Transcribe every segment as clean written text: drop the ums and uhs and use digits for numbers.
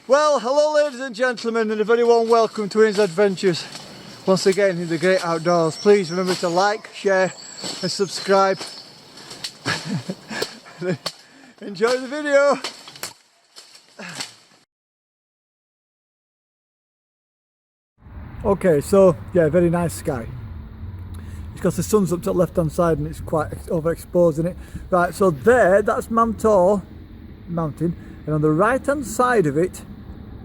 Well, hello ladies and gentlemen, and a very warm welcome to Ian's Adventures once again in the great outdoors. Please remember to like, share and subscribe. Enjoy the video. Okay, so yeah, very nice sky. It's because the sun's up to the left hand side and it's quite overexposed, isn't it? Right, so there, that's Mamtor mountain, and on the right hand side of it,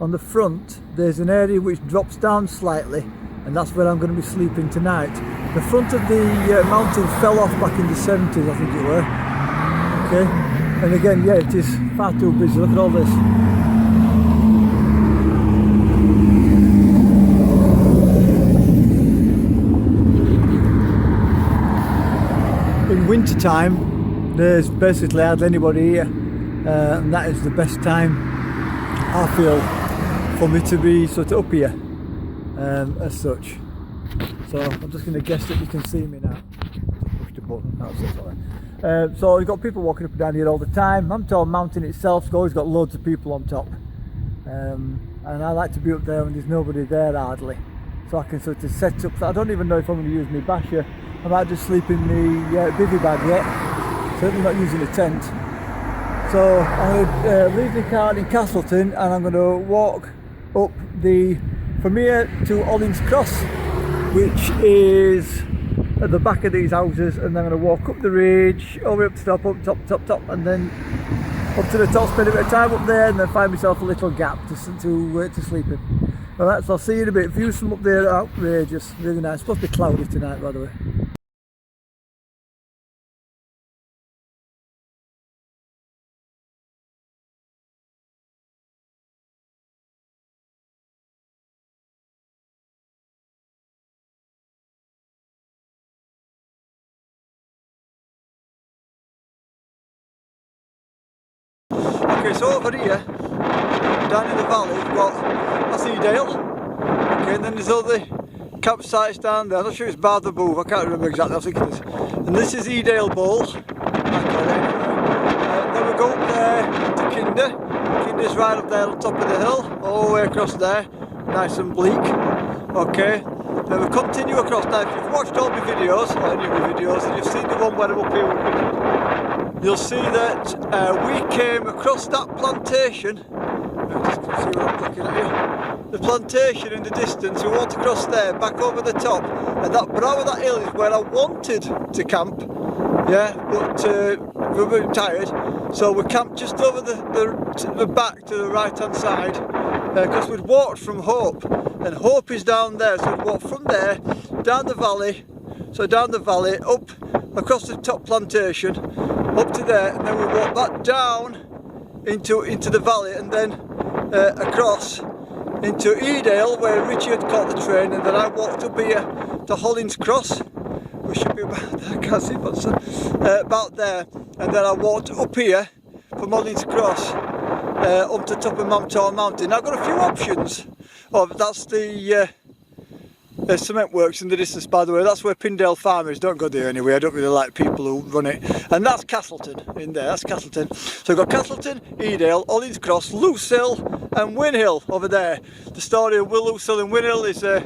on the front, there's an area which drops down slightly, and that's where I'm going to be sleeping tonight. The front of the mountain fell off back in the 70s, I think it were. Okay, and again, yeah, it is far too busy. Look at all this. In winter time, there's basically hardly anybody here, and that is the best time I feel for me to be sort of up here as such. So I'm just going to guess that you can see me now. Push the button. That's it. So you've got people walking up and down here all the time. Mamtor Mountain itself has always got loads of people on top, and I like to be up there when there's nobody there hardly, so I can sort of set up. I don't even know if I'm going to use my basher. I might just sleep in the Bivi bag yet. Certainly not using a tent. So I'm going to leave the car in Castleton, and I'm going to walk up from here to Ollins Cross, which is at the back of these houses, and then I'm going to walk up the ridge, over up to top, and then up to the top, spend a bit of time up there, and then find myself a little gap to sleep in. Alright, so I'll see you in a bit. Views from up there are outrageous, really nice. It's supposed to be cloudy tonight, by the way. Okay, so over here, down in the valley, we've got, that's Edale. Okay, and then there's other campsites down there. I'm not sure it's Bar the Booth, I can't remember exactly, I think it is. And this is Edale Bowl. Then we go up there to Kinder. Kinder's right up there on top of the hill, all the way across there, nice and bleak. Okay, then we continue across. Now, if you've watched all my videos, or any of my videos, and you've seen the one where I'm up here with me, you'll see that we came across that plantation. Just see what I'm looking at here. The plantation in the distance. We walked across there, back over the top, and that brow of that hill is where I wanted to camp. Yeah, but we were tired, so we camped just over the back to the right hand side, because we'd walked from Hope, and Hope is down there. So we'd walked from there down the valley. So down the valley, up across the top plantation, up to there, and then we walked back down into the valley, and then across into Edale, where Richie had caught the train, and then I walked up here to Ollins Cross, which should be about there, I can't see, but about there, and then I walked up here from Ollins Cross up to top of Mamtor Mountain. Now I've got a few options. Oh, that's the cement works in the distance, by the way. That's where Pindale Farm is. Don't go there anyway, I don't really like people who run it. And that's Castleton in there, that's Castleton. So we've got Castleton, Edale, Ollins Cross, Lucille and Winhill over there. The story of Lucille and Winhill is a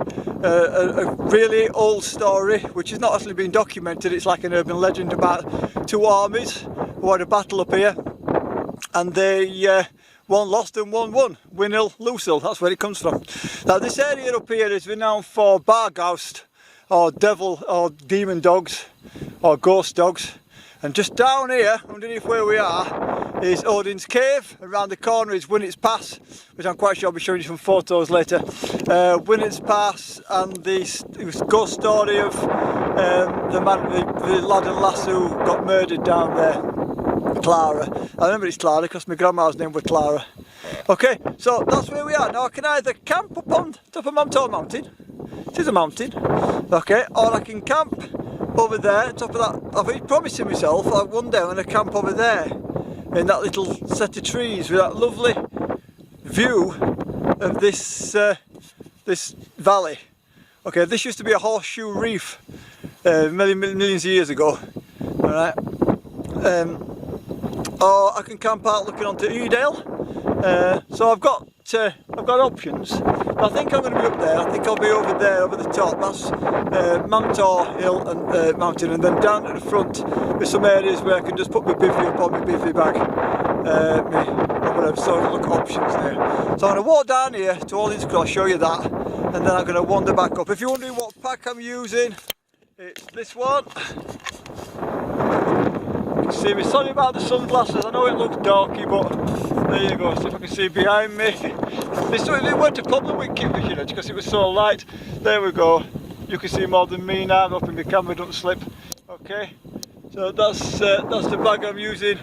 really old story, which has not actually been documented. It's like an urban legend about two armies who had a battle up here, and they one lost and one won. Winhill, Lucille, that's where it comes from. Now this area up here is renowned for barghost, or devil or demon dogs, or ghost dogs. And just down here, underneath where we are, is Odin's Cave. Around the corner is Winnett's Pass, which I'm quite sure I'll be showing you some photos later. Winnett's Pass, and the ghost story of the lad and lass who got murdered down there. Clara. I remember it's Clara because my grandma's name was Clara. Okay, so that's where we are. Now I can either camp up on top of Mamtor Mountain, it is a mountain, okay, or I can camp over there, top of that. I've been promising myself that one day I'm going to camp over there in that little set of trees with that lovely view of this this valley. Okay, this used to be a horseshoe reef millions of years ago. Alright. Or I can camp out looking onto Edale. So I've got I've got options. I think I'm going to be up there. I think I'll be over there, over the top. That's Mantor Hill and Mountain, and then down at the front with some areas where I can just put my bivvy up on my bivvy bag. Whatever. So look at options there. So I'm going to walk down here to Holdings Cross, show you that, and then I'm going to wander back up. If you're wondering what pack I'm using, it's this one. You can see me. Sorry about the sunglasses. I know it looks darky, but there you go. See if I can see behind me. It weren't a problem with kit vision because it was so light. There we go. You can see more than me now. I'm hoping my camera don't slip. Okay. So that's the bag I'm using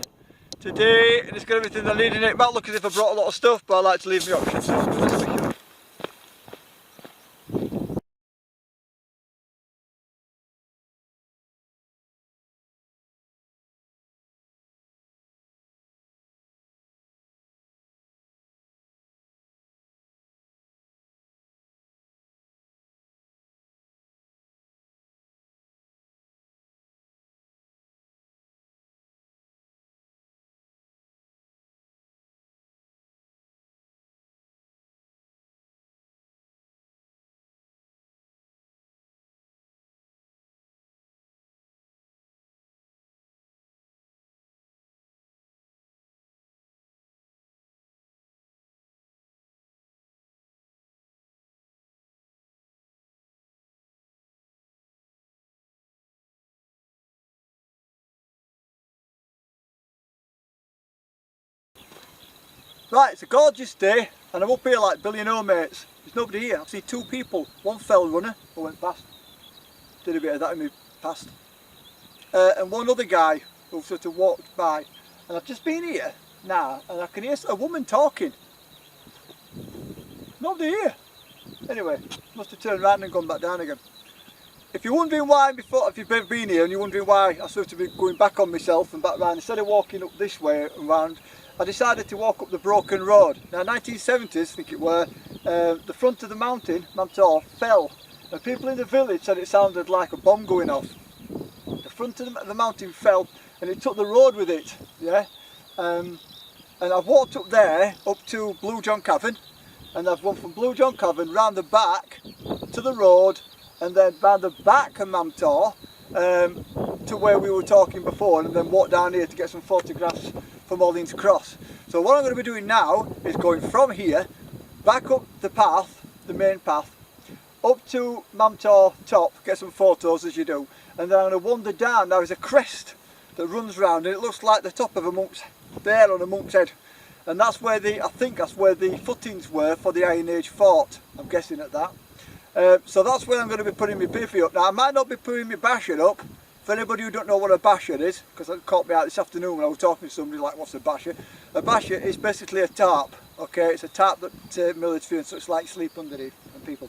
today, and it's got everything I need in it. It might look as if I brought a lot of stuff, but I like to leave the options. Right, it's a gorgeous day, and I'm up here like Billy and O mates. There's nobody here. I've seen two people. One fell runner who went past. Did a bit of that in me past. And one other guy who sort of walked by. And I've just been here now, and I can hear a woman talking. Nobody here. Anyway, must have turned around and gone back down again. If you're wondering why before, if you've ever been here and you're wondering why I sort of been going back on myself and back round, instead of walking up this way and round, I decided to walk up the broken road. Now 1970s, I think it were, the front of the mountain, Mantor, fell. And people in the village said it sounded like a bomb going off. The front of the mountain fell and it took the road with it, yeah. And I've walked up there, up to Blue John Cavern, and I've gone from Blue John Cavern round the back to the road, and then round the back of Mantor to where we were talking before, and then walk down here to get some photographs from Holdings Cross. So what I'm going to be doing now is going from here back up the path, the main path, up to Mantor top, get some photos as you do, and then I'm going to wander down. Now there's a crest that runs round and it looks like the top of a monk's, there on a monk's head, and that's where I think that's where the footings were for the Iron Age fort. I'm guessing at that. So that's where I'm going to be putting my bivvy up. Now I might not be putting my basher up. For anybody who don't know what a basher is, because it caught me out this afternoon when I was talking to somebody like, what's a basher? A basher is basically a tarp, okay? It's a tarp that military and such like sleep underneath, and people.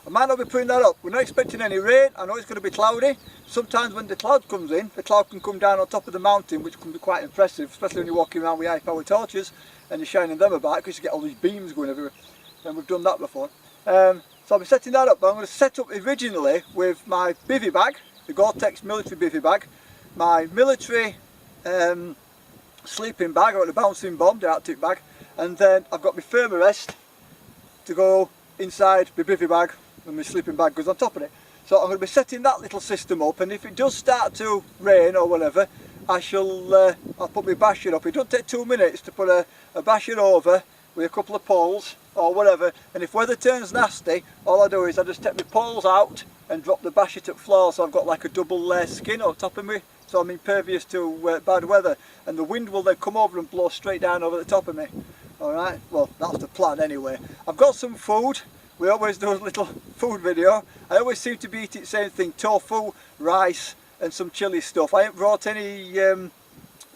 I might not be putting that up. We're not expecting any rain. I know it's going to be cloudy. Sometimes when the cloud comes in, the cloud can come down on top of the mountain, which can be quite impressive, especially when you're walking around with high power torches and you're shining them about, because you get all these beams going everywhere. And we've done that before. So I'll be setting that up, but I'm going to set up originally with my bivvy bag, the Gore-Tex military bivvy bag, my military sleeping bag, I've got the bouncing bomb, the Arctic bag, and then I've got my thermarest to go inside my bivvy bag, and my sleeping bag goes on top of it. So I'm going to be setting that little system up, and if it does start to rain or whatever, I'll put my basher up. It don't take 2 minutes to put a basher over with a couple of poles or whatever, and if weather turns nasty, all I do is I just take my poles out and drop the basher to the floor, so I've got like a double layer skin on top of me, so I'm impervious to bad weather, and the wind will then come over and blow straight down over the top of me. Alright, well that's the plan anyway. I've got some food. We always do a little food video. I always seem to be eating the same thing: tofu, rice and some chili stuff. I haven't brought any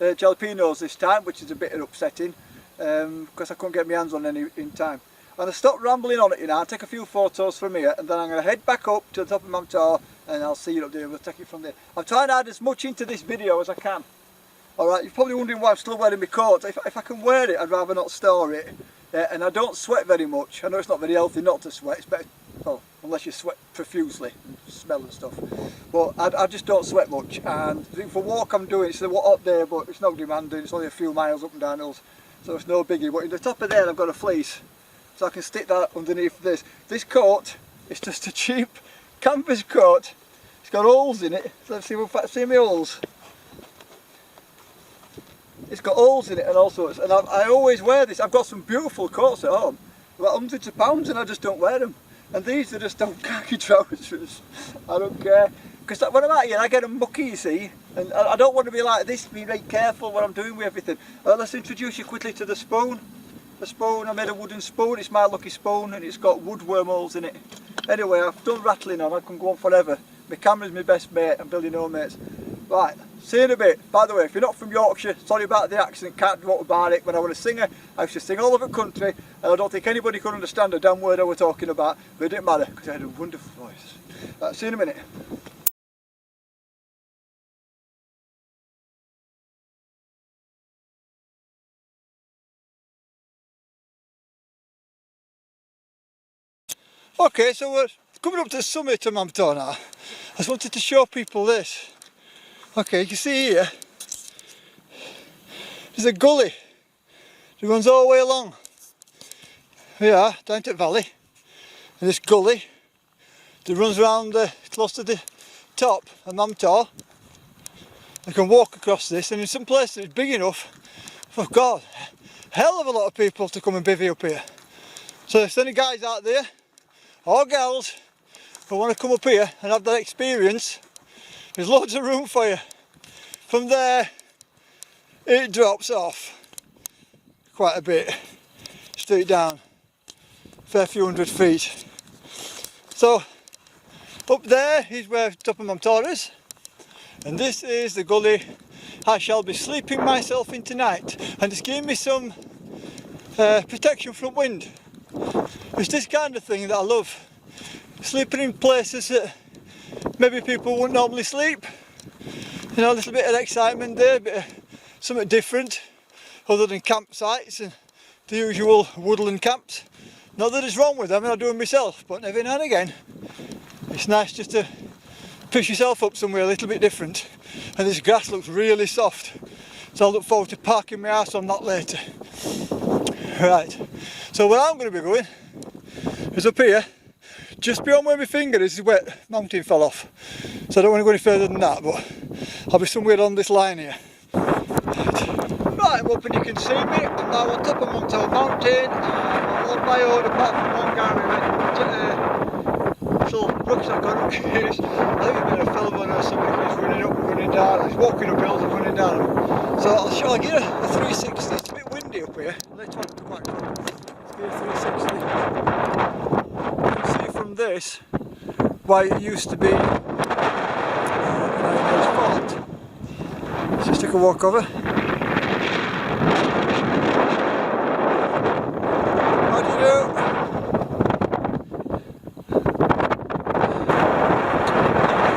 jalapenos this time, which is a bit upsetting, because I couldn't get my hands on any in time. I'm going to stop rambling on it, you know, I'll take a few photos from here, and then I'm going to head back up to the top of Mantor, and I'll see you up there. We'll take it from there. I'm trying to add as much into this video as I can. Alright, you're probably wondering why I'm still wearing my coat. If I can wear it, I'd rather not store it. And I don't sweat very much. I know it's not very healthy not to sweat. It's better, well, unless you sweat profusely and smell and stuff. But I just don't sweat much. And for walk I'm doing, it's a hot day, but it's not demanding. It's only a few miles up and down hills. so it's no biggie. But in the top of there I've got a fleece, so I can stick that underneath this. This coat is just a cheap canvas coat. It's got holes in it. So let's see my holes. It's got holes in it and all sorts, and I always wear this. I've got some beautiful coats at home, about hundreds of pounds, and I just don't wear them. And these are just khaki trousers. I don't care, because when I'm out here I get them mucky, you see, and I don't want to be like this, be very careful what I'm doing with everything. Let's introduce you quickly to the spoon. The spoon, I made a wooden spoon. It's my lucky spoon, and it's got wood wormholes in it. Anyway, I've done rattling on, I can go on forever. My camera's my best mate, I'm building no mates. Right, see you in a bit. By the way, if you're not from Yorkshire, sorry about the accent, can't do what about it. When I was a singer, I used to sing all over the country, and I don't think anybody could understand a damn word I was talking about, but it didn't matter, because I had a wonderful voice. Right, see you in a minute. Okay, so we're coming up to the summit of Mamto now. I just wanted to show people this. Okay, you can see here, there's a gully that runs all the way along. Here, down to the valley, and this gully that runs around close to the top of Mamto. I can walk across this, and in some places it's big enough for, God, hell of a lot of people to come and bivvy up here. So if there's any guys out there, or girls, who want to come up here and have that experience, there's loads of room for you. From there it drops off quite a bit, straight down, a fair few hundred feet. So up there is where top of Mamto is, and this is the gully I shall be sleeping myself in tonight, and it's giving me some protection from wind. It's this kind of thing that I love, sleeping in places that maybe people wouldn't normally sleep. You know, a little bit of excitement there, a bit of something different other than campsites and the usual woodland camps. Not that it's wrong with them, I do them myself, but every now and again it's nice just to push yourself up somewhere a little bit different. And this grass looks really soft, so I look forward to parking my ass on that later. Right, so where I'm going to be going is up here, just beyond where my finger is where the mountain fell off. So I don't want to go any further than that, but I'll be somewhere on this line here. Right, I'm up and you can see me. I'm now on top of Mamto Mountain. I'm on my own, apart from one guy with a little rucksack on. I think it's been a film on or something. He's running up, running down. He's walking up hills and running down. So I'll give it a 360. It's a bit windy up here. Later on, it's quite cool. Let's give it a 360. You can see from this why it used to be fort. Let's just take a walk over. How do you do?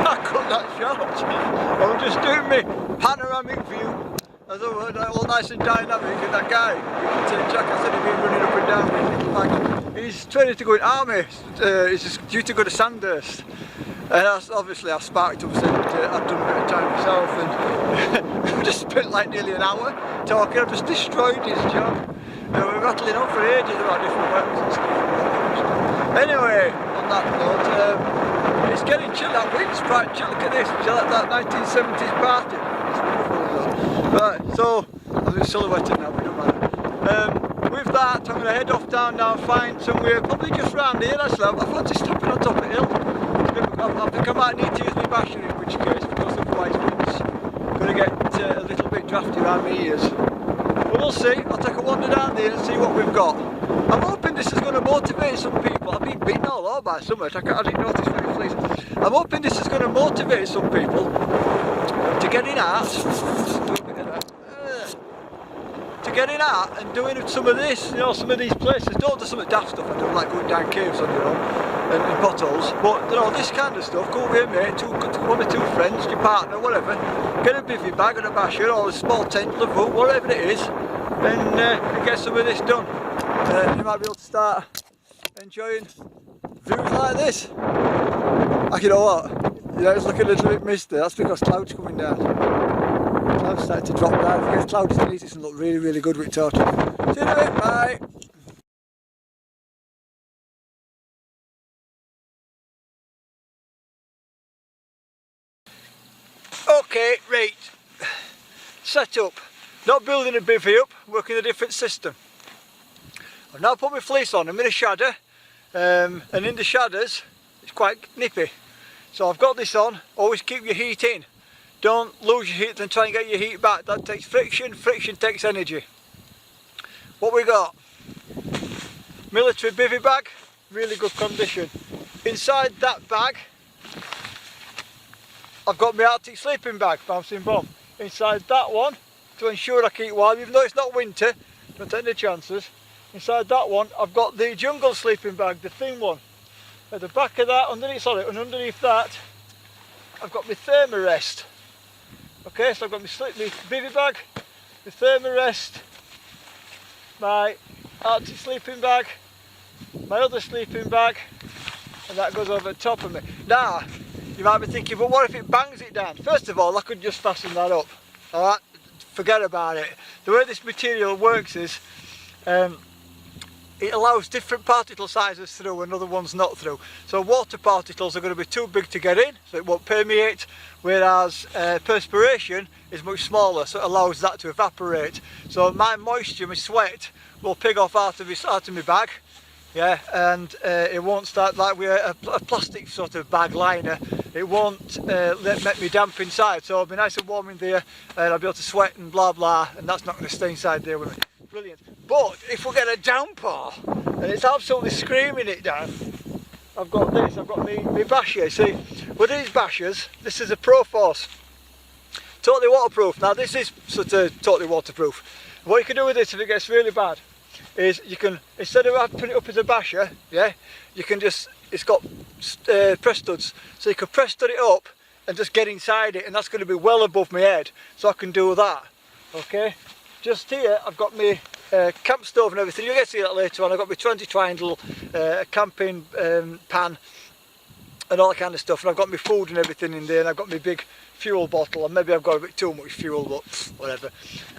I cut that short. I'm just doing my panoramic view. As all nice and dynamic, and that guy, Jack, I said he'd been running up and down. In fact, he's training to go in army. He's just due to go to Sandhurst. And obviously I sparked up and said I'd done a bit of time myself, and we just spent like nearly an hour talking. I've just destroyed his job. We're rattling on for ages about different weapons and stuff. Anyway, on that note, it's getting chill. That wind's quite chill. Look at this, it's like that 1970s party. It's wonderful. Right, so I'm just silhouetted now, but it doesn't matter. With that, I'm going to head off down now and find somewhere, probably just round here actually. I fancy stopping on top of the hill. I think I might need to use my basher, in which case, because otherwise it's going to get a little bit drafty around my ears. But we'll see. I'll take a wander down there and see what we've got. I'm hoping this is going to motivate some people. I've been beaten all over by so much, I didn't notice very fleas. I'm hoping this is going to motivate some people to get in art. To get in art and doing some of this, you know, some of these places. Don't do some of the daft stuff I do, like going down caves on your own and potholes, but you know, this kind of stuff, go with your mate, one or two friends, your partner, whatever, get a bivvy bag and a basher or a small tent, the boat, whatever it is, and get some of this done. You might be able to start enjoying views like this. Like, you know what, it's looking a little bit misty, that's because clouds coming down. Clouds starting to drop down. If it gets cloudy tonight, it's going to look really, really good with it total. See you in a bit, bye. Okay, right. Set up. Not building a bivvy up, working a different system. I've now put my fleece on. I'm in a shadder, and in the shadders, it's quite nippy. So I've got this on. Always keep your heat in. Don't lose your heat and try and get your heat back. That takes friction. Friction takes energy. What we got? Military bivvy bag, really good condition. Inside that bag, I've got my Arctic sleeping bag, bouncing bomb. Inside that one, to ensure I keep warm, even though it's not winter, don't take any chances. Inside that one, I've got the jungle sleeping bag, the thin one. At the back of that, and underneath that, I've got my thermarest. Okay, so I've got my bivvy bag, my thermarest, my Arctic sleeping bag, my other sleeping bag, and that goes over the top of me. Now, you might be thinking, but what if it bangs it down? First of all, I could just fasten that up. Alright, forget about it. The way this material works is, it allows different particle sizes through and other ones not through. So water particles are going to be too big to get in, so it won't permeate, whereas perspiration is much smaller, so it allows that to evaporate. So my moisture, my sweat, will pig off out of my bag, yeah, and it won't start like with a plastic sort of bag liner. It won't make me damp inside, so it'll be nice and warm in there, and I'll be able to sweat and blah blah, and that's not going to stay inside there with me. Brilliant. But if we get a downpour and it's absolutely screaming it down, I've got this, I've got my basher. See, with these bashers, this is a Pro Force, totally waterproof. Now this is sort of totally waterproof. What you can do with this if it gets really bad is you can, instead of putting it up as a basher, yeah, you can just, it's got press studs, so you can press stud it up and just get inside it, and that's going to be well above my head, so I can do that. Okay. Just here I've got my camp stove and everything. You'll get to see that later on. I've got my 20 triangle camping pan and all that kind of stuff, and I've got my food and everything in there, and I've got my big fuel bottle, and maybe I've got a bit too much fuel, but whatever.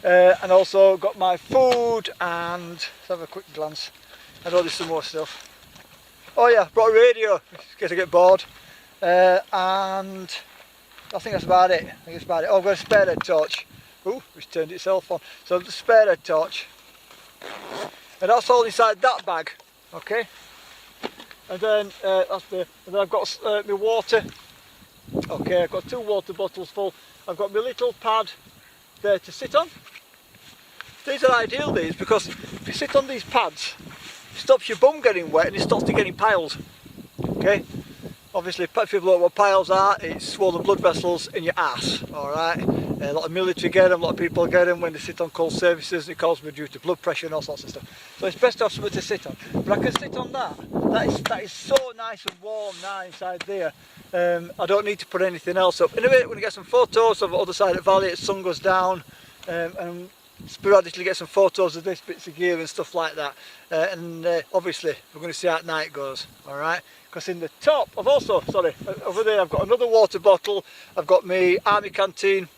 And also got my food, and let's have a quick glance. I know there's some more stuff. Oh yeah, brought a radio in case I get bored, and I think that's about it. Oh, I've got a spare head torch. Ooh, it's turned itself on. So the spare head torch, and that's all inside that bag. Okay, and then and then I've got my water. Okay, I've got 2 water bottles full. I've got my little pad there to sit on. These are ideal, these, because if you sit on these pads, it stops your bum getting wet and it stops it getting piles. Okay. Obviously, if people don't know what piles are, it's swollen blood vessels in your ass, alright? A lot of military get them, a lot of people get them when they sit on cold surfaces. It causes me due to blood pressure and all sorts of stuff. So it's best to have something to sit on. But I can sit on that. That is so nice and warm now inside there. I don't need to put anything else up. In a bit, we're going to get some photos of the other side of the valley as the sun goes down, and sporadically get some photos of this bits of gear and stuff like that. Obviously, we're going to see how at night goes, alright? Because in the top, over there I've got another water bottle, I've got my army canteen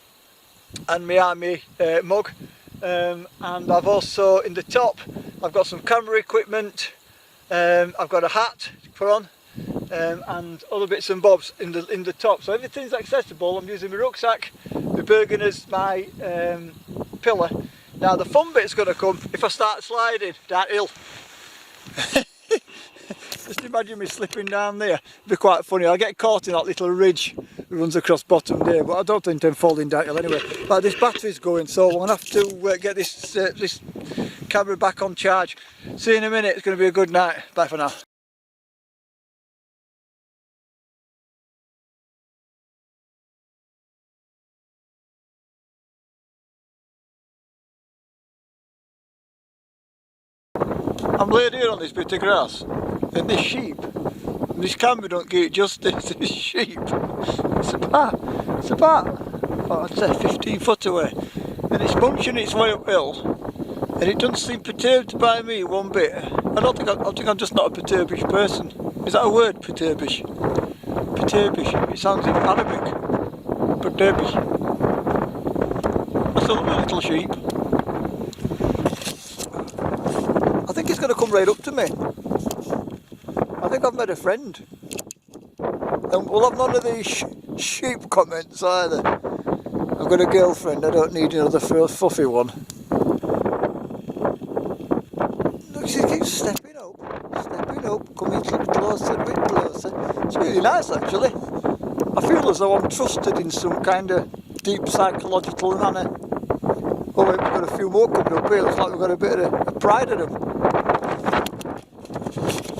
and my army mug, and I've also, in the top, I've got some camera equipment, I've got a hat to put on, and other bits and bobs in the top. So everything's accessible. I'm using my rucksack, my burgeners, my pillar. Now the fun bit's going to come if I start sliding downhill. Just imagine me slipping down there. It'd be quite funny. I'll get caught in that little ridge that runs across bottom there, but I don't intend falling downhill anyway. But this battery's going, so I'm going to have to get this camera back on charge. See you in a minute. It's going to be a good night. Bye for now. I'm laid here on this bit of grass, and this sheep, and this camera don't give it justice. This sheep, it's about, oh, I'd say 15 foot away, and it's munching its way uphill, and it doesn't seem perturbed by me one bit. I think I'm just not a perturbish person. Is that a word, perturbish? Perturbish, it sounds in Arabic. Perturbish. So lovely little sheep. I think he's going to come right up to me. I think I've made a friend. And we'll have none of these sheep comments either. I've got a girlfriend, I don't need another fluffy one. Look, she keeps stepping up, coming a bit closer, a bit closer. It's really nice actually. I feel as though I'm trusted in some kind of deep psychological manner. Oh, we've got a few more coming up here, looks like we've got a bit of a pride of them.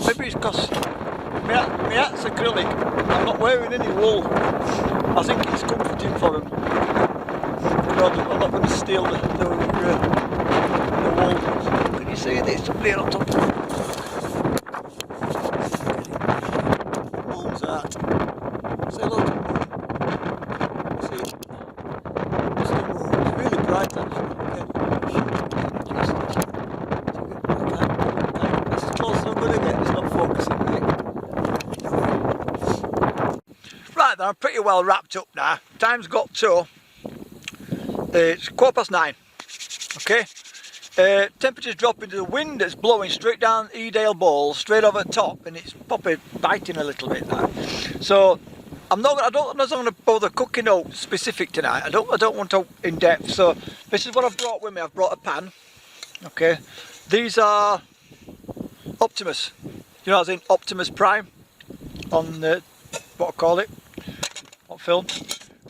Maybe it's because my hat's acrylic, I'm not wearing any wool. I think it's comforting for them. I'm not going to steal the wool. Can you see this up there on top? What was that? Say look. See it? It's really bright actually. That's as close as I'm going to get, it's not focusing me. Right then, I'm pretty well wrapped up now. Time's got to. It's 9:15. Okay. Temperature's dropping to the wind that's blowing straight down Edale Bowl, straight over the top, and it's probably biting a little bit now. So I'm not going to bother cooking out specific tonight. I don't want to in depth. So this is what I've brought with me. I've brought a pan. Okay. These are Optimus. You know, as in Optimus Prime on what I call it, what film.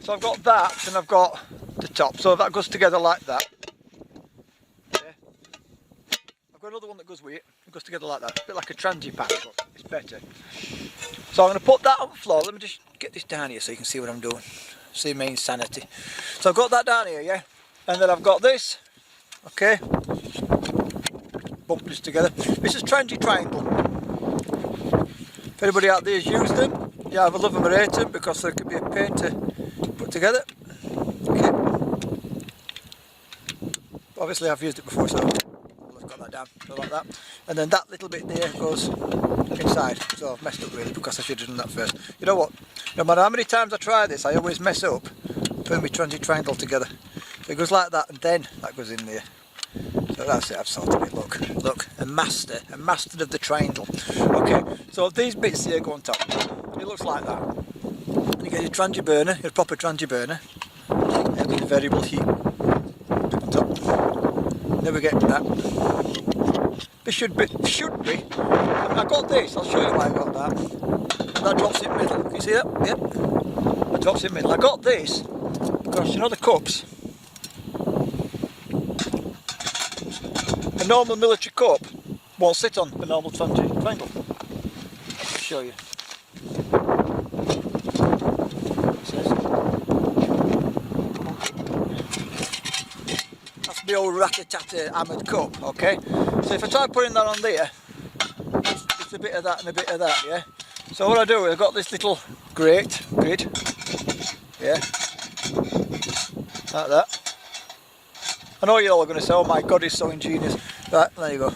So I've got that, and I've got the top. So that goes together like that. Okay. I've got another one that goes with it. It goes together like that. A bit like a transi pan, but it's better. So I'm going to put that on the floor. Let me just get this down here so you can see what I'm doing. See my insanity. So I've got that down here, yeah? And then I've got this. Okay. Bump this together. This is transi triangle. If anybody out there has used them, yeah, I love them or hate them because they could be a pain to put together. Okay. Obviously I've used it before, so I've got that down, so like that. And then that little bit there goes inside. So I've messed up really because I should have done that first. You know what? No matter how many times I try this, I always mess up putting my transi triangle together. So it goes like that, and then that goes in there. So that's it, I've sorted it. Look, a master of the triangle. Okay, so these bits here go on top. It looks like that. And you get your transi burner, your proper transi burner, and with variable heat on top. Then we get that. This should be. I got this. I'll show you why I got that. That drops in the middle. Can you see that? Yep. That drops in the middle. I got this because you know the cups. A normal military cup won't sit on a normal triangle. I'll show you. That's the old rat-a-tat-a hammered cup, okay? So if I try putting that on there, it's a bit of that and a bit of that, yeah? So what I do is I've got this little grid, yeah, like that. I know you're all going to say, oh my god, it's so ingenious. Right, there you go.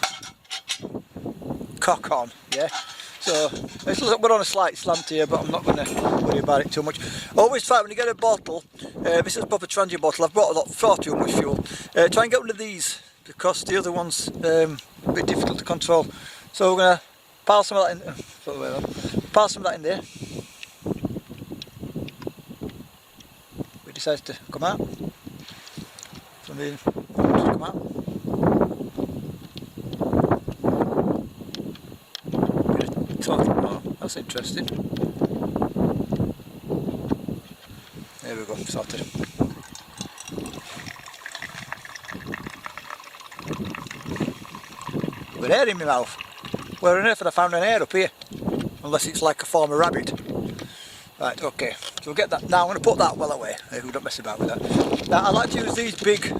Cock on, yeah? So, we're on a slight slant here, but I'm not going to worry about it too much. Always try, when you get a bottle, this is a proper transi bottle, I've brought a lot, far too much fuel. Try and get one of these, because the other one's a bit difficult to control. So we're going to pile some of that in, pile some of that in there. It decides to come out. From the, just come out. Oh, that's interesting. There we go, sorted. With air in my mouth. Where on earth have I found an air up here? Unless it's like a former rabbit. Right, okay. So we'll get that. Now I'm going to put that well away. We don't mess about with that. Now I like to use these big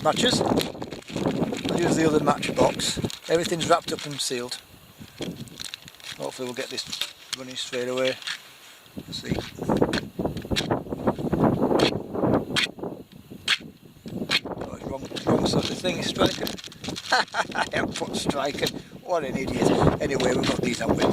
matches. I'll use the other match box. Everything's wrapped up and sealed. Hopefully we'll get this running straight away. Let's see. Oh, it's wrong sort of thing, striker. I haven't put striker. What an idiot. Anyway, we've got these out with.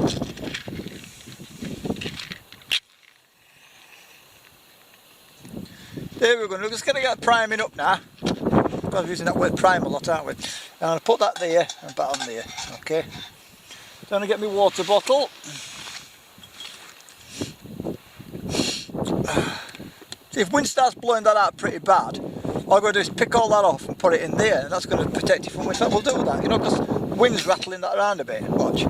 There we go, we're just going to get priming up now. Because we're using that word prime a lot, aren't we? And I'll put that there and that on there, okay. So I'm going to get my water bottle. See, if wind starts blowing that out pretty bad, all I've got to do is pick all that off and put it in there, and that's going to protect you from wind. So we'll do that, you know, because wind's rattling that around a bit. Watch.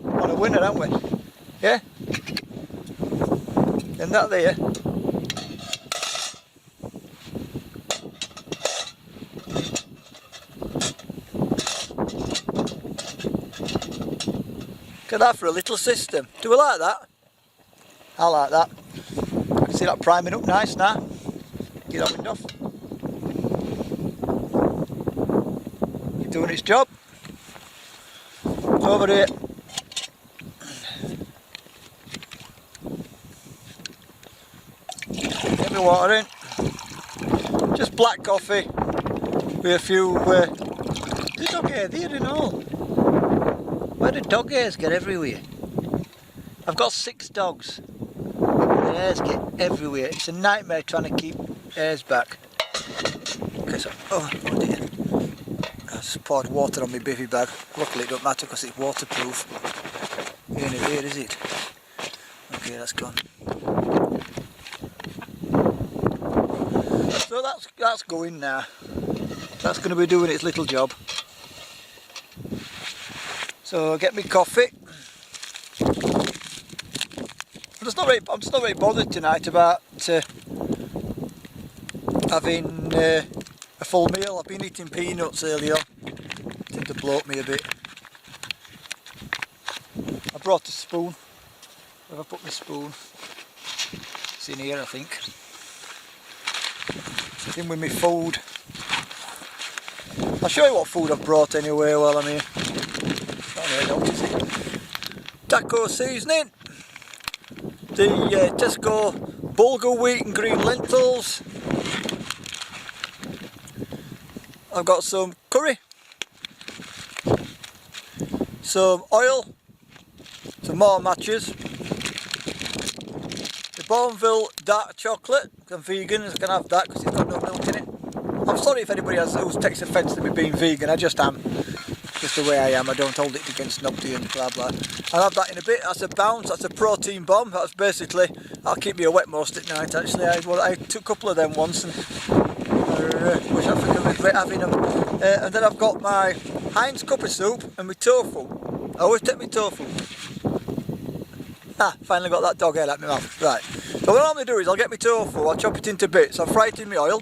On a winner, aren't we? Yeah? And that there. Look at that for a little system. Do we like that? I like that. I can see that priming up nice now. Get that wind off. It's doing its job. It's over here. Get my water in. Just black coffee with a few. There's dog hair there and all. Where do dog hairs get everywhere? I've got 6 dogs. The hairs get everywhere. It's a nightmare trying to keep hairs back. Okay, so, oh dear. I just poured water on my Bivi bag. Luckily it don't matter because it's waterproof. Ain't it here, is it? Okay, that's gone. So that's going now. That's going to be doing its little job. So get me coffee. I'm just not very bothered tonight about having a full meal. I've been eating peanuts earlier. Tend to bloat me a bit. I brought a spoon. Where have I put my spoon? It's in here, I think. It's in with my food. I'll show you what food I've brought anyway while I'm here. Taco seasoning, the Tesco bulgur wheat and green lentils. I've got some curry, some oil, some more matches, the Bourneville dark chocolate. I'm vegan, I can have that because it's got no milk in it. I'm sorry if anybody who takes offence to me being vegan, I just am. Just the way I am, I don't hold it against nobody and blah blah. I'll have that in a bit. That's a bounce, that's a protein bomb. That's basically, that'll keep me awake most at night actually. I took a couple of them once and wish I could regret having them. And then I've got my Heinz cup of soup and my tofu. I always take my tofu. Finally got that dog hair out of my mouth. Right. So what I normally do is I'll get my tofu, I'll chop it into bits, I'll fry it in my oil.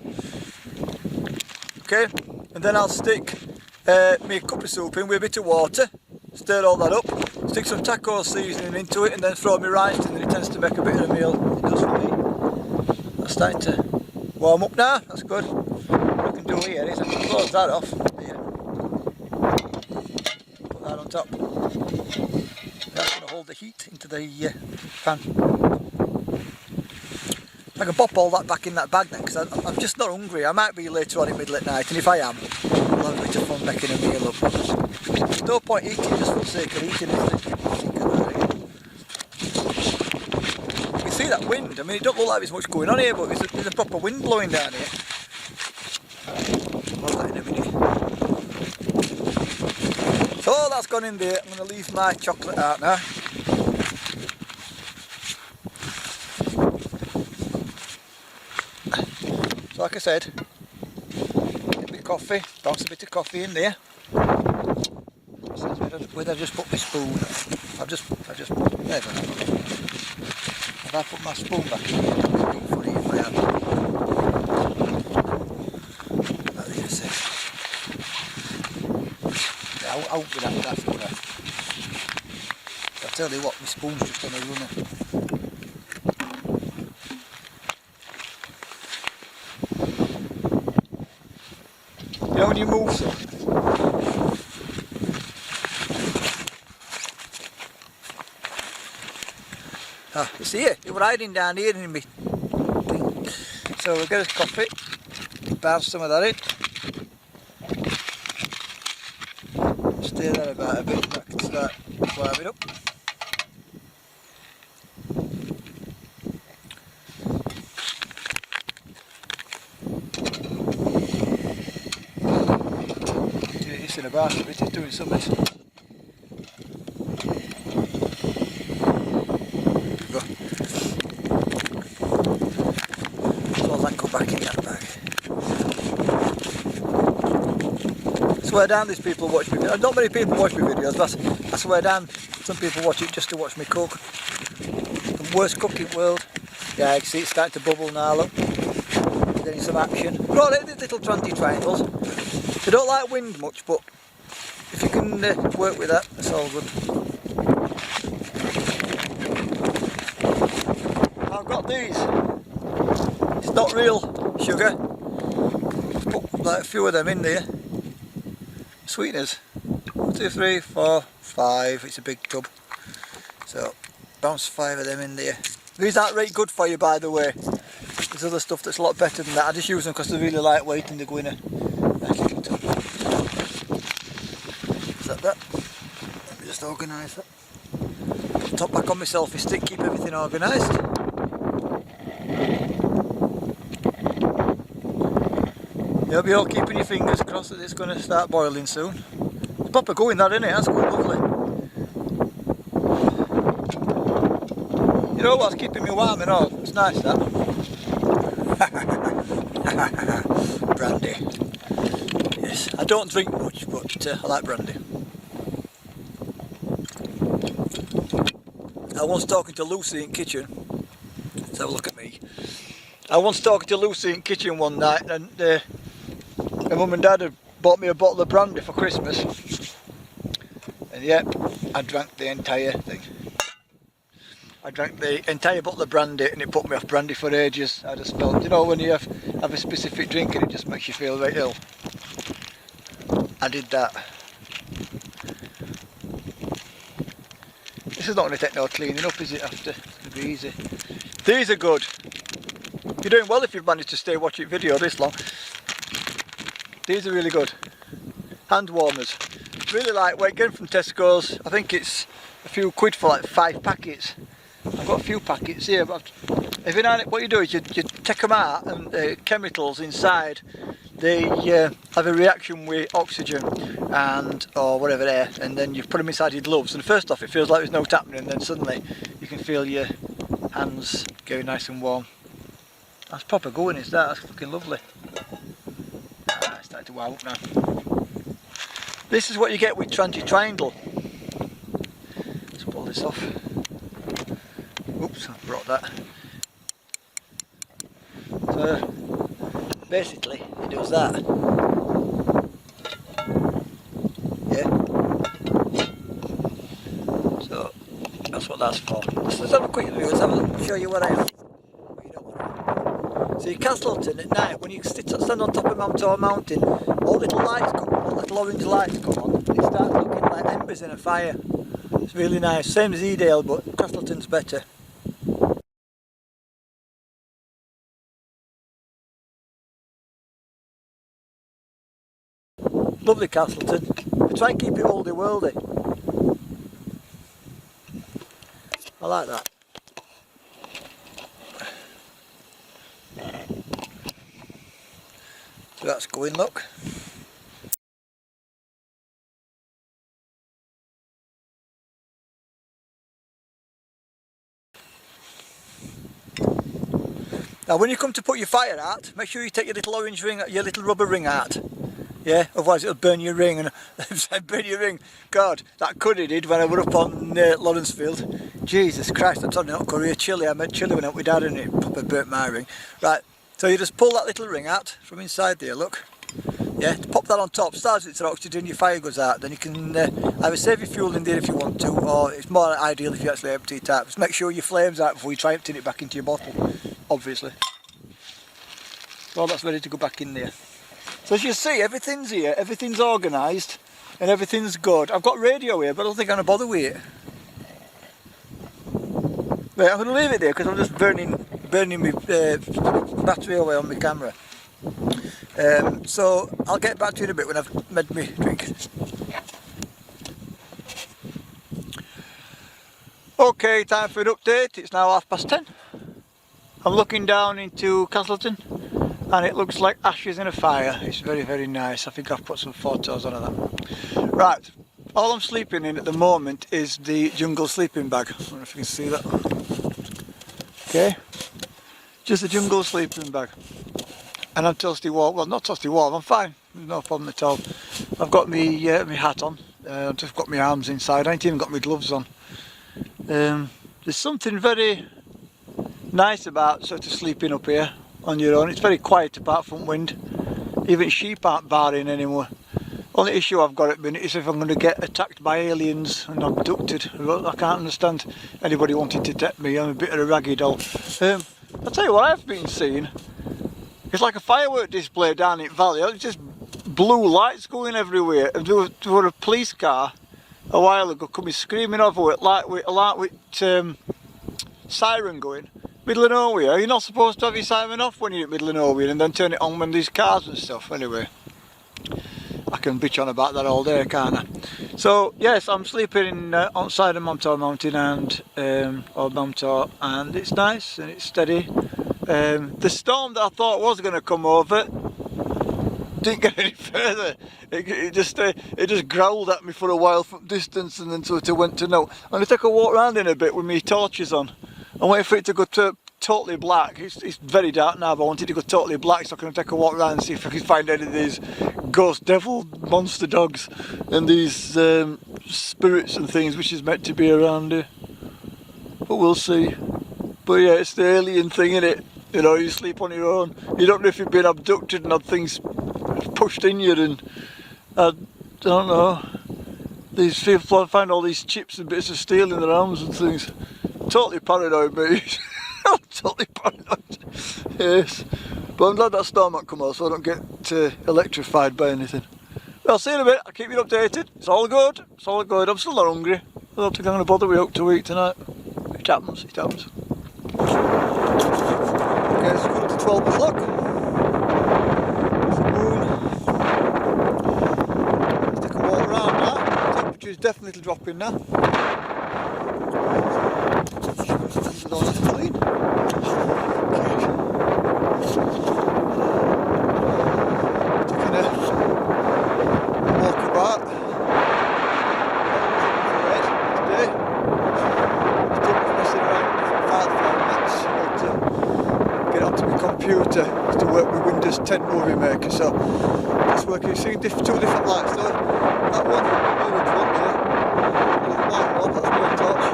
Okay, and then I'll stick me a cup of soup in with a bit of water, stir all that up, stick some taco seasoning into it and then throw my rice in, and it tends to make a bit of a meal. It does for me. That's starting to warm up now, that's good. What I can do here is I can close that off, here. Put that on top. That's going to hold the heat into the pan. I can pop all that back in that bag then, because I'm just not hungry. I might be later on in middle at night, and if I am, I'll have a bit of fun making a meal up. There's no point eating just for the sake of eating, is there? You can see that wind. I mean, it don't look like there's much going on here, but there's a proper wind blowing down here. I'll have that in a minute. So that's gone in there. I'm going to leave my chocolate out now. So like I said, get a bit of coffee, bounce a bit of coffee in there. Where did I just put my spoon? I've just there. Have I put my spoon back in? It's funny if I have. What did I say? Yeah, I won't be that daft, would I? I'll tell you what, my spoon's just on a runner. You know when you move something? You see it? It was hiding down here in me. So we'll get us coffee, bounce some of that in. Stir that about a bit, that can start warming up. messing about, but it is doing something. Go. So that go back in that bag. I swear down these people watch me videos. Not many people watch me videos, but I swear down some people watch it just to watch me cook. The worst cook in the world. Yeah, you can see it's starting to bubble now, look. Getting some action. Right, these little tranty triangles. They don't like wind much, but if you can work with that, that's all good. I've got these. It's not real sugar. Put like a few of them in there. Sweeteners. 1, 2, 3, 4, 5. It's a big tub. So bounce 5 of them in there. These aren't very good for you, by the way. There's other stuff that's a lot better than that. I just use them because they're really lightweight and they go in a nice little tub. Is that that? Let me just organise that. Top back on my selfie stick, keep everything organised. You hope you're all keeping your fingers crossed that it's going to start boiling soon. It's proper going that, isn't it? That's quite lovely. You know what's keeping me warm and all? It's nice that. Brandy. Yes, I don't drink much, but I like brandy. I was talking to Lucy in kitchen. Let's have a look at me. I was talking to Lucy in kitchen one night, and my mum and dad had bought me a bottle of brandy for Christmas. And yep, I drank the entire thing. I drank the entire bottle of brandy and it put me off brandy for ages. I just felt, you know, when you have a specific drink and it just makes you feel very ill. I did that. This is not going to take no cleaning up, is it, after? It's going to be easy. These are good. You're doing well if you've managed to stay watching video this long. These are really good. Hand warmers. Really lightweight, getting from Tesco's. I think it's a few quid for like 5 packets. I've got a few packets here, but if you know what you do is you take them out and the chemicals inside, they have a reaction with oxygen and or whatever there, and then you put them inside your gloves, and first off it feels like there's no happening, and then suddenly you can feel your hands getting nice and warm. That's proper going, is that? That's fucking lovely. It's starting to wow up now. This is what you get with Tranty Triangle. Let's pull this off. Oops, I brought that. So basically it does that. Yeah. So that's what that's for. Let's have a quick review. Let's have a look, show you what I have. What you don't want. See, Castleton at night, when you stand on top of Mount Tor Mountain, all little lights come on, little orange lights come on, and it starts looking like embers in a fire. It's really nice. Same as Edale, but Castleton's better. Lovely Castleton. We try and keep it oldie worldy. I like that. So that's going, look. Now when you come to put your fire out, make sure you take your little orange ring, your little rubber ring out. Yeah, otherwise it'll burn your ring, and burn your ring. God, that curry did when I were up on Lawrencefield. Jesus Christ, I'm talking about curry, chili. I made chili when I went with Dad and it proper burnt my ring. Right, so you just pull that little ring out from inside there, look. Yeah, pop that on top, starts its oxygen, your fire goes out, then you can either save your fuel in there if you want to, or it's more ideal if you actually empty it out. Just make sure your flame's out before you try emptying it back into your bottle, obviously. Well, that's ready to go back in there. So as you see, everything's here, everything's organised, and everything's good. I've got radio here, but I don't think I'm going to bother with it. Right, I'm going to leave it there because I'm just burning my battery away on my camera. So I'll get back to you in a bit when I've made my drink. Okay, time for an update. It's now 10:30. I'm looking down into Castleton. and it looks like ashes in a fire. It's very, very nice. I think I've put some photos on of that. Right, all I'm sleeping in at the moment is the jungle sleeping bag. I don't know if you can see that. Okay, just a jungle sleeping bag. And I'm toasty warm. Well, not toasty warm, I'm fine. There's no problem at all. I've got me hat on. I've just got my arms inside. I ain't even got my gloves on. There's something very nice about sort of sleeping up here on your own. It's very quiet apart from wind. Even sheep aren't barring anymore. Only issue I've got at the minute is if I'm going to get attacked by aliens and abducted. I can't understand anybody wanting to take me. I'm a bit of a raggy doll. I'll tell you what I've been seeing. It's like a firework display down in Valley. It's just blue lights going everywhere. And there was a police car a while ago coming screaming over with siren going. Middle of nowhere. You're not supposed to have your siren off when you're in the middle of nowhere and then turn it on when there's cars and stuff. Anyway, I can bitch on about that all day, can't I? So yes, I'm sleeping outside of Montauk Mountain or Montauk, and it's nice and it's steady. The storm that I thought was going to come over didn't get any further. It just growled at me for a while from distance, and then sort of went to no. I'm going to take a walk around in a bit with my torches on. I'm waiting for it to go totally black. It's very dark now, but I wanted to go totally black, so I can take a walk around and see if I can find any of these ghost devil monster dogs and these spirits and things which is meant to be around here. But we'll see. But yeah, it's the alien thing, innit? You know, you sleep on your own. You don't know if you've been abducted and had things pushed in you, and I don't know. These people find all these chips and bits of steel in their arms and things. Totally paranoid, mate. Totally paranoid. Yes. But I'm glad that storm might come out so I don't get electrified by anything. Well, I'll see you in a bit. I'll keep you updated. It's all good. It's all good. I'm still not hungry. I don't think I'm going to bother with out to eat tonight. It happens. It happens. Okay, it's coming to 12 o'clock. There's the moon. Let's take a walk around now. The temperature's definitely dropping now. Hands all nice and clean. Taking a walk about. Today. Still messing around with different file formats. Get onto my computer to work with Windows 10 Movie Maker, so it's working. You're seeing two different lights though. That one, orange one there, and the white one, that's my torch.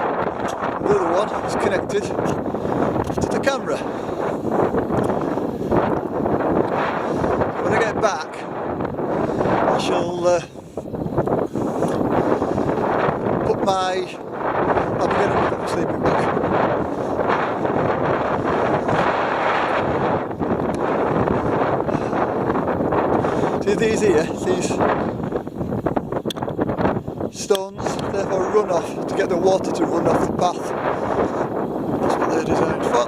The other one is connected to the camera. When I get back, I shall I'll be getting a sleeping bag. See these here, these stones, therefore run off to get the water to run off the path. That's what they're designed for.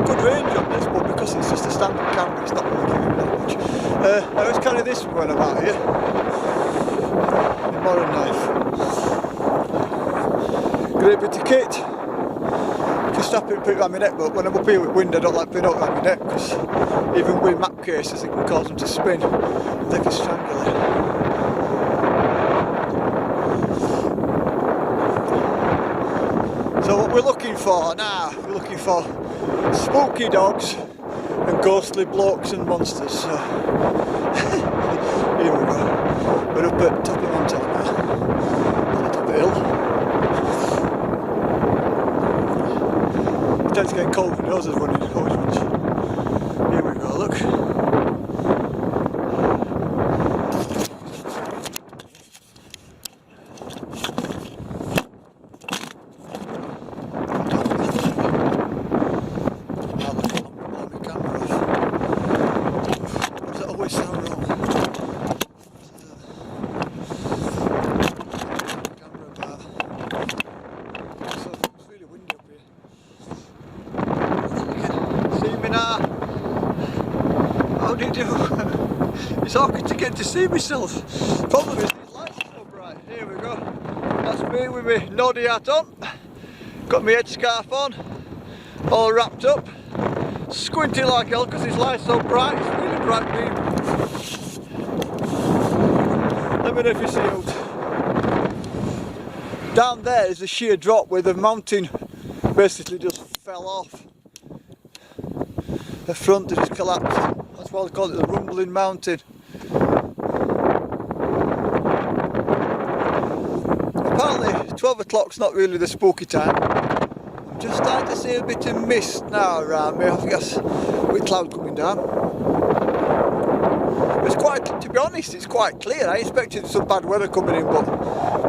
Good range on this, but because it's just a standard camera, it's not really giving me that much. I always carry this when I'm out here. The modern knife. Great bit of kit. You can strap it and put it around my neck, but when I'm up here with wind, I don't like putting it around my neck because even with map cases, it can cause them to spin and they can strangle it. So what we're looking for now, we're looking for spooky dogs and ghostly blokes and monsters. So here we go. We're up at top of Montauk now, top of the hill. It tends to get cold with noses running always once. Here we go, look. How do you do? It's awkward to get to see myself. Problem is these lights are so bright. Here we go. That's me with my noddy hat on. Got my headscarf on. all wrapped up. Squinty like hell because this light's so bright, it's a really bright beam. Let me know if you see out. Down there is a sheer drop where the mountain basically just fell off. The front just collapsed. That's why they call it the Rumbling Mountain. Apparently 12 o'clock's not really the spooky time. I'm just starting to see a bit of mist now around me. I think that's with cloud coming down. It's quite, to be honest, it's quite clear. I expected some bad weather coming in, but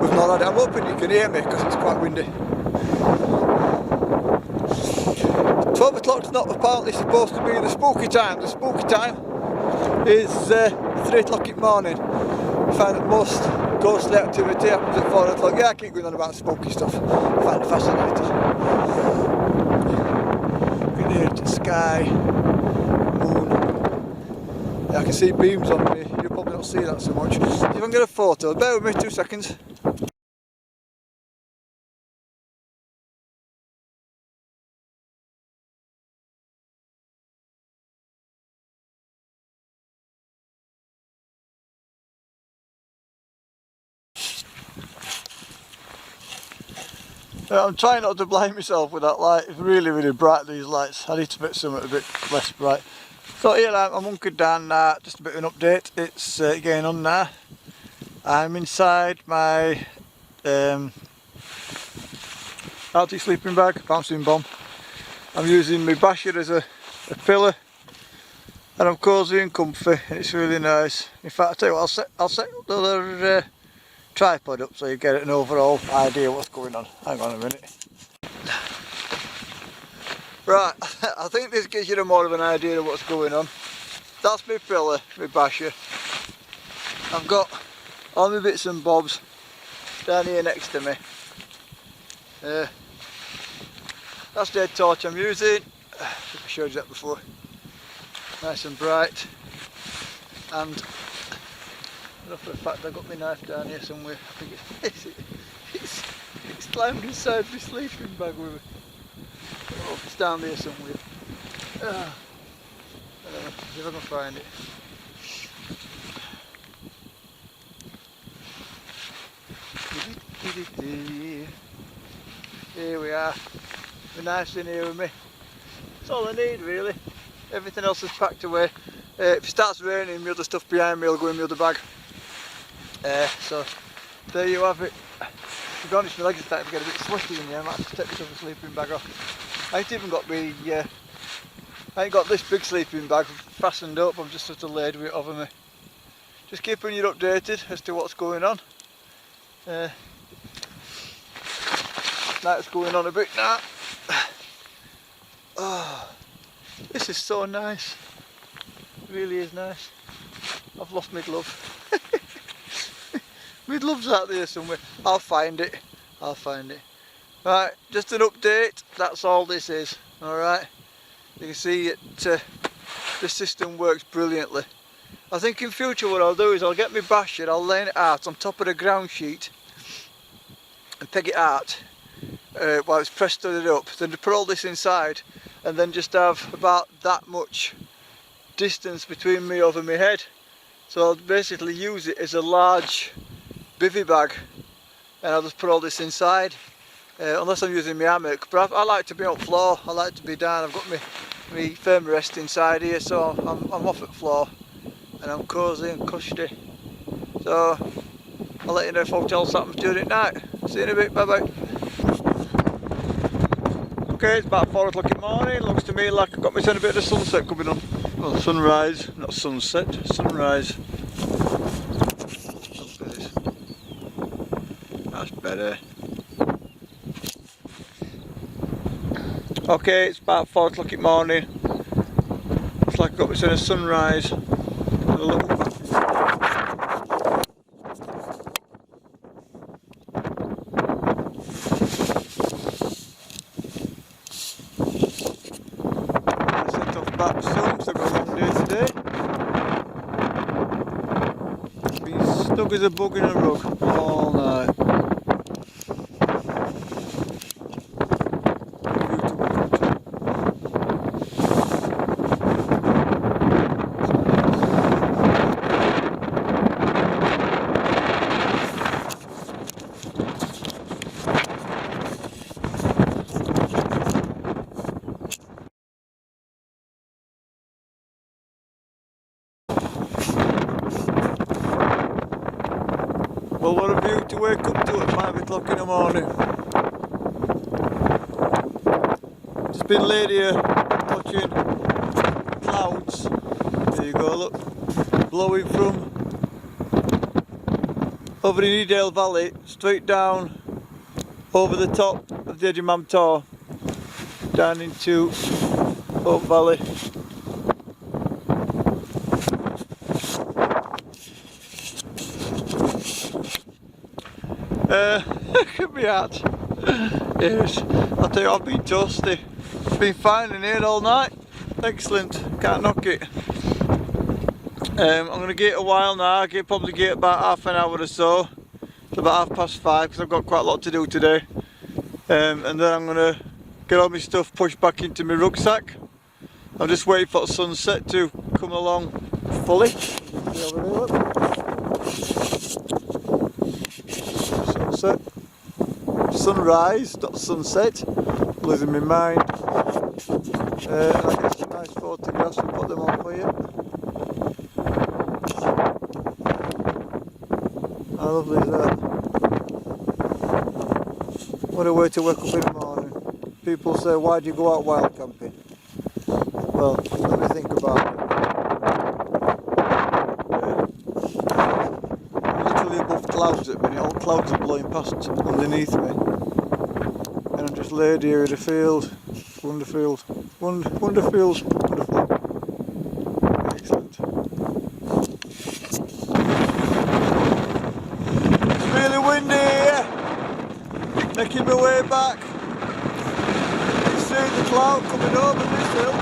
we've not had it. I'm hoping you can hear me because it's quite windy. 12 o'clock's not apparently supposed to be the spooky time. The spooky time is 3 o'clock in the morning. I find that most ghostly activity happens at 4 o'clock. Yeah, I keep going on about spooky stuff. I find it fascinating. You can hear the sky, moon. Yeah, I can see beams on me. You'll probably not see that so much. See if I can get a photo. Bear with me 2 seconds. I'm trying not to blind myself with that light. It's really, really bright, these lights. I need to make something a bit less bright. So here I'm hunkered down now, just a bit of an update. It's getting on now. I'm inside my Arctic sleeping bag, bouncing bomb. I'm using my basher as a pillow, and I'm cosy and comfy, and it's really nice. In fact, I'll tell you what, I'll set the other tripod up so you get an overall idea of what's going on. Hang on a minute. Right, I think this gives you more of an idea of what's going on. That's my pillow, my basher. I've got all my bits and bobs down here next to me. That's the head torch I'm using. I think I showed you that before. Nice and bright. And I know for a fact I've got my knife down here somewhere. I think it's climbed inside my sleeping bag with me. Oh, it's down there somewhere. I don't know, see if I can find it. Here we are. The knife's in here with me. That's all I need really. Everything else is packed away. If it starts raining, the other stuff behind me will go in the other bag. So there you have it. To be honest, my legs are starting to get a bit sweaty in here. I might have to take this other sleeping bag off. I ain't even got me. I ain't got this big sleeping bag fastened up. I'm just sort of laid with it over me. Just keeping you updated as to what's going on. Night's going on a bit now. Oh, this is so nice. It really is nice. I've lost my glove. My glove's out there somewhere. I'll find it. I'll find it. Right, just an update. That's all this is. Alright. You can see it. The system works brilliantly. I think in future what I'll do is I'll get my basher, I'll lay it out on top of the ground sheet and peg it out while it's pressed it up. Then to put all this inside and then just have about that much distance between me over my head. So I'll basically use it as a large bivy bag, and I'll just put all this inside, unless I'm using my hammock. But I like to be on floor, I like to be down. I've got my firm rest inside here, so I'm off at floor and I'm cosy and cushy. So I'll let you know if hotels happens during at night. See you in a bit, bye bye. Okay, it's about 4 o'clock in the morning. Looks to me like I've got myself a bit of sunset coming on. Well, sunrise, not sunset, sunrise. That's better. Okay, it's about 4 o'clock in the morning. Looks like I've got myself a sunrise. A look. Set off back soon, so I've got a long day today. Been stuck as a bug in a rug all night. wake up to at 5 o'clock in the morning. Just been laid here watching clouds. There you go, look, blowing from over in Edale Valley straight down over the top of the edge of Mamtor down into Oak Valley. It could be hard. Yes, I'll tell you, I've been toasty. It's been fine in here all night. Excellent, can't knock it. I'm going to get a while now. I'll probably get about half an hour or so. It's about 5:30 because I've got quite a lot to do today. And then I'm going to get all my stuff pushed back into my rucksack. I'm just waiting for the sunset to come along fully. See over there, look. Sunset. Sunrise, not sunset. Losing my mind. I get some nice photographs and put them on for you. How lovely is that? What a way to wake up in the morning. People say, why do you go out wild camping? Well, let me think about it. I'm literally above clouds at the minute. All clouds are blowing past underneath me. And I'm just laid here in a field. Wonderfield. Wonderfield. Wonderful. Excellent. It's really windy here. Making my way back. You see the cloud coming over this hill.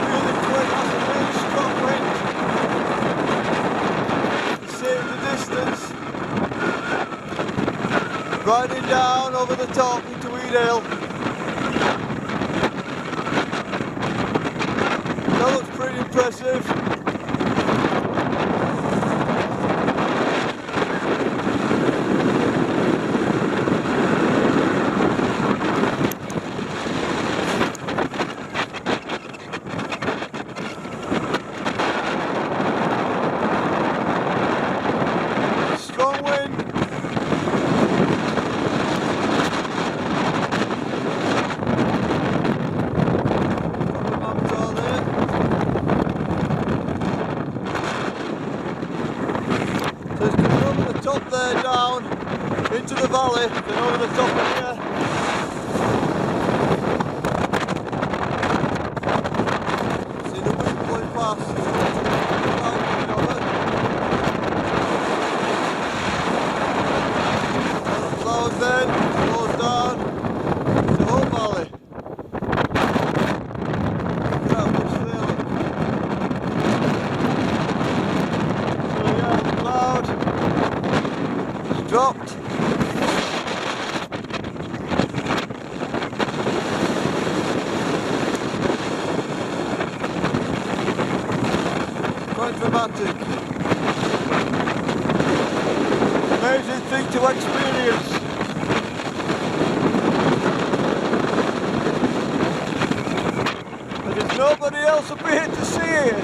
Really quick, that's a really strong wind. You see in the distance. Riding down over the top into Edale. That looks pretty impressive. Strong wind. Top there down into the valley, then over the top of here. See the wind blowing past. The cloud then goes down to the whole valley. Look how much sailing. So yeah, the cloud dropped. Quite dramatic. Amazing thing to experience. And there's nobody else up here to see it.